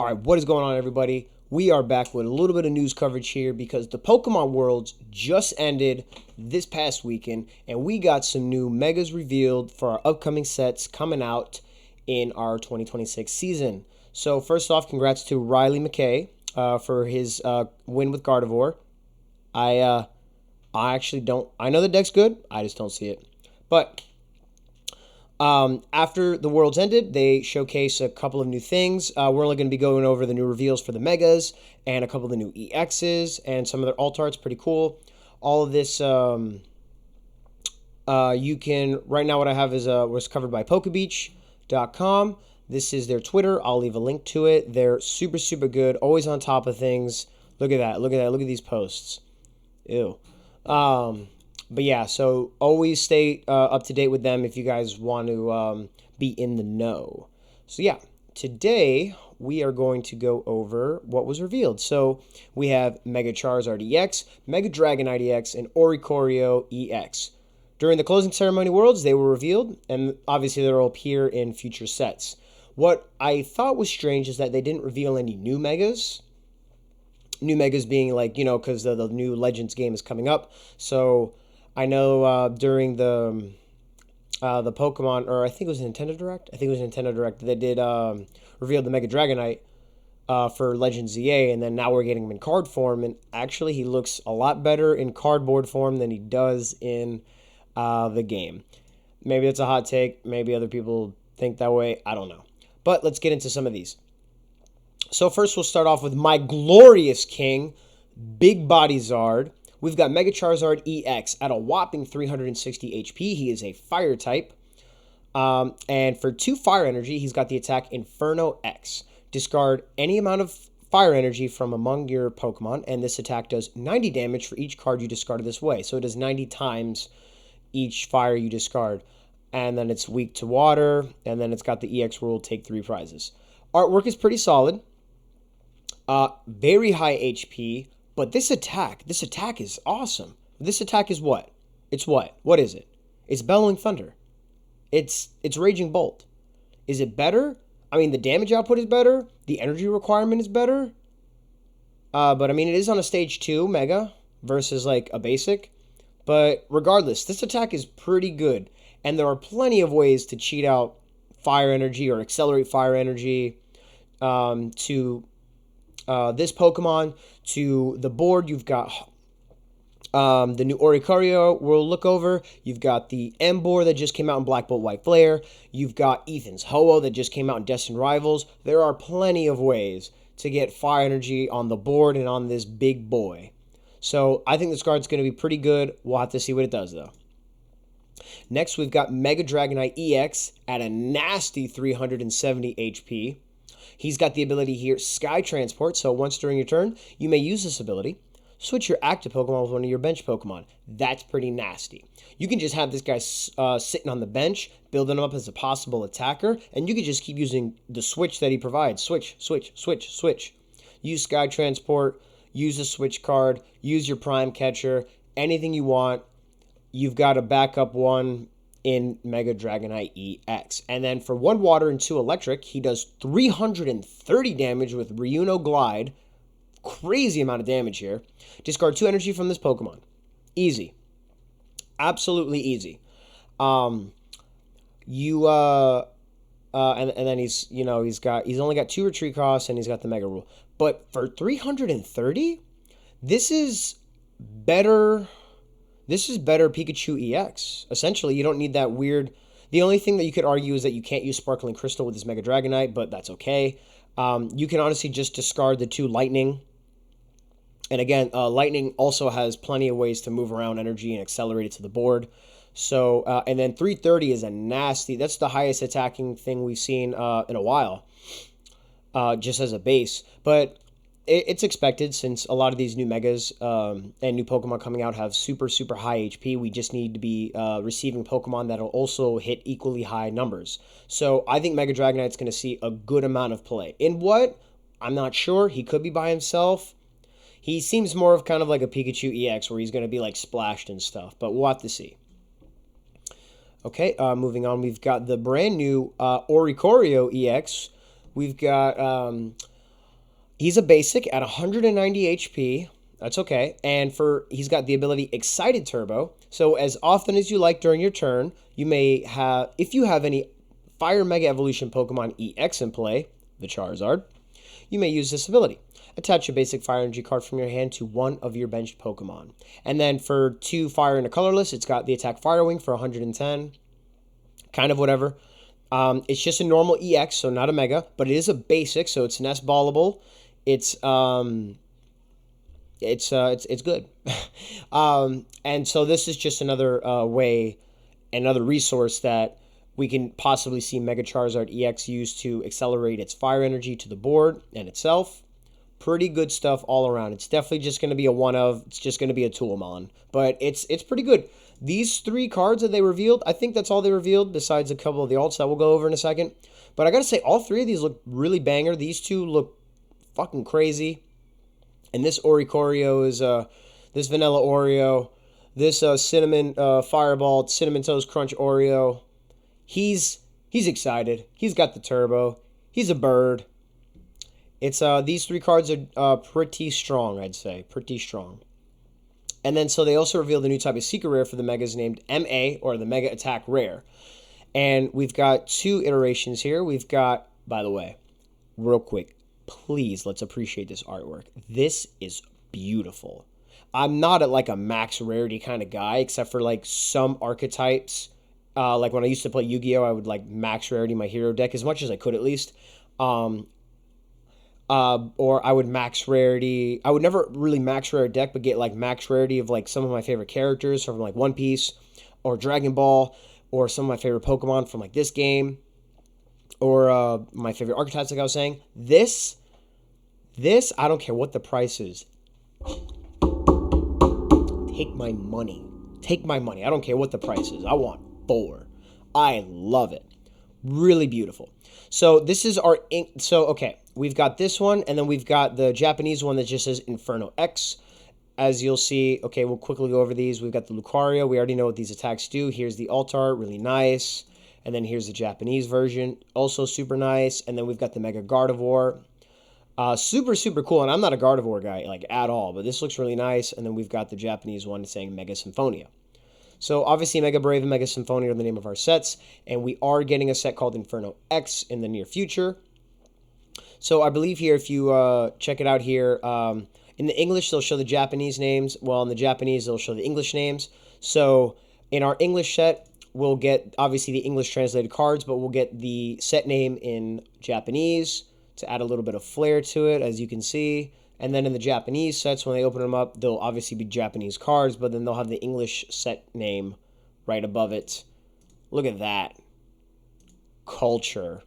All right, what is going on, everybody? We are back with a little bit of news coverage here because the Pokemon Worlds just ended this past weekend, and we got some new megas revealed for our upcoming sets coming out in our 2026 season. So, first off, congrats to Riley McKay for his win with Gardevoir. I actually don't. I know the deck's good. I just don't see it. But after the Worlds ended, they showcase a couple of new things. We're only going to be going over the new reveals for the Megas and a couple of the new EXs and some of their alt arts. Pretty cool. All of this, you can, right now what I have is was covered by pokebeach.com. This is their Twitter. I'll leave a link to it. They're super, super good. Always on top of things. Look at that. Look at that. Look at these posts. Ew. But yeah, so always stay up to date with them if you guys want to be in the know. So yeah, today we are going to go over what was revealed. So we have Mega Charizard EX, Mega Dragonite EX, and Oricorio EX. During the closing ceremony Worlds, they were revealed, and obviously they'll appear in future sets. What I thought was strange is that they didn't reveal any new Megas. New Megas being like, because the new Legends game is coming up. So I know during the Pokemon, or I think it was Nintendo Direct. I think it was Nintendo Direct. They did reveal the Mega Dragonite for Legends ZA, and then now we're getting him in card form. And actually, he looks a lot better in cardboard form than he does in the game. Maybe it's a hot take. Maybe other people think that way. I don't know. But let's get into some of these. So first, we'll start off with my glorious king, Big Body Zard. We've got Mega Charizard EX at a whopping 360 HP. He is a fire type. And for 2 fire energy, he's got the attack Inferno X. Discard any amount of fire energy from among your Pokemon, and this attack does 90 damage for each card you discarded this way. So it does 90 times each fire you discard. And then it's weak to water, and then it's got the EX rule, take 3 prizes. Artwork is pretty solid. Very high HP. But this attack is awesome. This attack is what? It's what? What is it? It's Bellowing Thunder. It's Raging Bolt. Is it better? I mean, the damage output is better. The energy requirement is better. But I mean, it is on a stage 2 Mega versus like a basic. But regardless, this attack is pretty good. And there are plenty of ways to cheat out fire energy or accelerate fire energy to this Pokemon. To the board, you've got the new Oricorio we'll look over. You've got the Emboar that just came out in Black Bolt White Flare. You've got Ethan's Ho-Oh that just came out in Destined Rivals. There are plenty of ways to get fire energy on the board and on this big boy. So I think this card's going to be pretty good. We'll have to see what it does, though. Next, we've got Mega Dragonite EX at a nasty 370 HP. He's got the ability here, Sky Transport, so once during your turn, you may use this ability. Switch your active Pokemon with one of your bench Pokemon. That's pretty nasty. You can just have this guy sitting on the bench, building him up as a possible attacker, and you can just keep using the switch that he provides. Switch, switch, switch, switch. Use Sky Transport, use a switch card, use your Prime Catcher, anything you want. You've got a backup one in Mega Dragonite EX. And then for 1 water and 2 electric, he does 330 damage with Ryuno Glide. Crazy amount of damage here. Discard 2 energy from this Pokemon. Easy. Absolutely easy. And then he's only got 2 retreat costs and he's got the Mega Rule. But for 330, this is better. This is better Pikachu EX. Essentially, you don't need that weird. The only thing that you could argue is that you can't use Sparkling Crystal with this Mega Dragonite, but that's okay. You can honestly just discard the 2 Lightning. And again, Lightning also has plenty of ways to move around energy and accelerate it to the board. So, and then 330 is a nasty. That's the highest attacking thing we've seen in a while, just as a base. But it's expected since a lot of these new Megas and new Pokemon coming out have super, super high HP. We just need to be receiving Pokemon that'll also hit equally high numbers. So I think Mega Dragonite's going to see a good amount of play. In what? I'm not sure. He could be by himself. He seems more of kind of like a Pikachu EX where he's going to be like splashed and stuff. But we'll have to see. Okay, moving on. We've got the brand new Oricorio EX. We've got He's a basic at 190 HP. That's okay. And he's got the ability Excited Turbo. So as often as you like during your turn, you may have, if you have any Fire Mega Evolution Pokemon EX in play, the Charizard, you may use this ability. Attach a basic Fire Energy card from your hand to one of your benched Pokemon. And then for 2 Fire and a Colorless, it's got the attack Fire Wing for 110. Kind of whatever. It's just a normal EX, so not a Mega, but it is a basic, so it's Nest Ballable. It's good. And so this is just another another resource that we can possibly see Mega Charizard EX used to accelerate its fire energy to the board and itself. Pretty good stuff all around. It's definitely just going to be a one of. It's just going to be a Toolmon. But it's pretty good. These 3 cards that they revealed, I think that's all they revealed, besides a couple of the alts that we'll go over in a second. But I got to say, all 3 of these look really banger. These 2 look fucking crazy. And this Oricorio is this Vanilla Oreo. This Cinnamon Fireball, Cinnamon Toast Crunch Oreo. He's excited. He's got the turbo. He's a bird. It's these 3 cards are pretty strong, I'd say. Pretty strong. And then so they also revealed a new type of secret rare for the Megas named MA, or the Mega Attack Rare. And we've got 2 iterations here. We've got, by the way, real quick, please let's appreciate this artwork. This is beautiful. I'm not like a max rarity kind of guy, except for like some archetypes. Like when I used to play Yu-Gi-Oh, I would like max rarity my hero deck as much as I could at least. Or I would max rarity. I would never really max rare a deck, but get like max rarity of like some of my favorite characters from like One Piece or Dragon Ball, or some of my favorite Pokemon from like this game, or my favorite archetypes, like I was saying. This, I don't care what the price is. Take my money. Take my money. I don't care what the price is. I want 4. I love it. Really beautiful. So this is our ink. So, okay, we've got this one, and then we've got the Japanese one that just says Inferno X. As you'll see, okay, we'll quickly go over these. We've got the Lucario. We already know what these attacks do. Here's the Altar, really nice. And then here's the Japanese version, also super nice. And then we've got the Mega Gardevoir. Super, super cool. And I'm not a Gardevoir guy, like, at all. But this looks really nice. And then we've got the Japanese one saying Mega Symphonia. So, obviously, Mega Brave and Mega Symphonia are the name of our sets. And we are getting a set called Inferno X in the near future. So, I believe here, if you check it out here, in the English, they'll show the Japanese names. Well, in the Japanese, they'll show the English names. So, in our English set, we'll get, obviously, the English translated cards, but we'll get the set name in Japanese to add a little bit of flair to it, as you can see. And then in the Japanese sets, when they open them up, they'll obviously be Japanese cards, but then they'll have the English set name right above it. Look at that. Culture.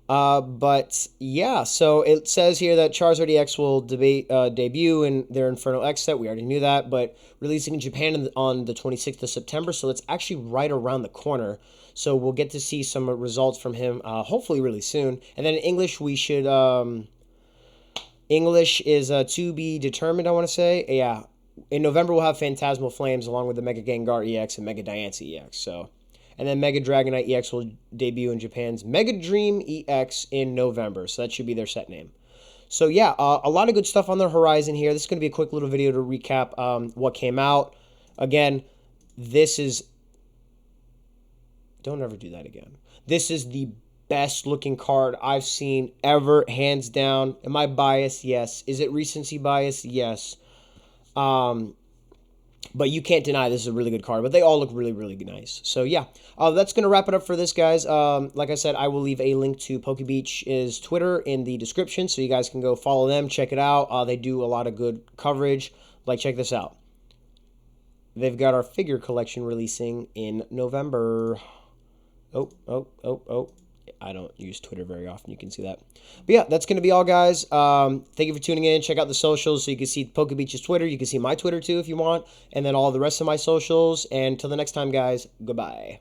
But yeah, so it says here that Charizard EX will debut in their Inferno X set. We already knew that, but releasing in Japan on the 26th of September, so it's actually right around the corner. So we'll get to see some results from him, hopefully really soon. And then in English, we should, English is to be determined, I want to say. Yeah, in November, we'll have Phantasmal Flames along with the Mega Gengar EX and Mega Diancie EX, so... And then Mega Dragonite EX will debut in Japan's Mega Dream EX in November. So that should be their set name. So yeah, a lot of good stuff on the horizon here. This is going to be a quick little video to recap what came out. Again, this is... Don't ever do that again. This is the best looking card I've seen ever, hands down. Am I biased? Yes. Is it recency bias? Yes. But you can't deny this is a really good card. But they all look really, really nice. So, yeah. That's going to wrap it up for this, guys. Like I said, I will leave a link to PokeBeach's Twitter in the description. So you guys can go follow them. Check it out. They do a lot of good coverage. Like, check this out. They've got our figure collection releasing in November. Oh. I don't use Twitter very often. You can see that. But yeah, that's going to be all, guys. Thank you for tuning in. Check out the socials so you can see PokeBeach's Twitter. You can see my Twitter, too, if you want. And then all the rest of my socials. And until the next time, guys, goodbye.